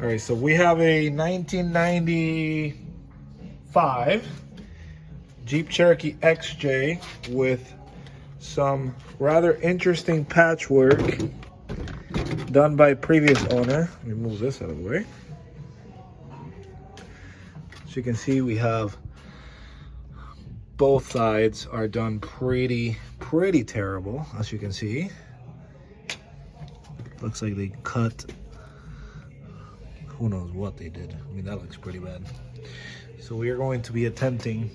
All right, so we have a 1995 Jeep Cherokee XJ with some rather interesting patchwork done by previous owner. Let me move this out of the way. As you can see, we have both sides are done pretty terrible, as you can see. Looks like they cut, who knows what they did. I mean, that looks pretty bad. So we are going to be attempting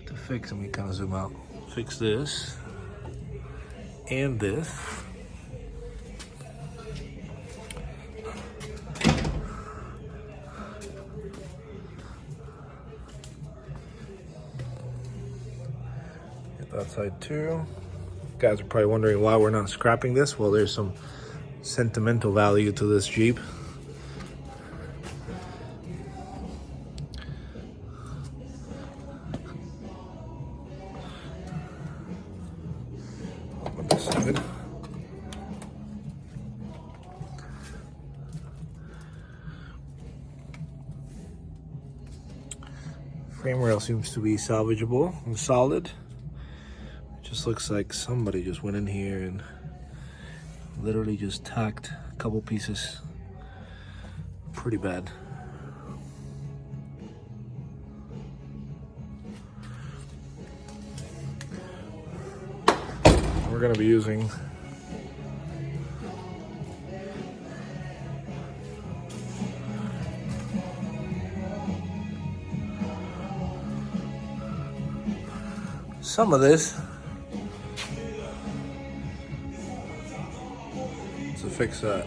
to fix, let me kind of zoom out, fix this and this. Get that side too. You guys are probably wondering why we're not scrapping this. Well, there's some sentimental value to this Jeep. Open this side. Frame rail seems to be salvageable and solid. It just looks like somebody just went in here and literally just tacked a couple pieces. Pretty bad. We're gonna be using some of this to fix that.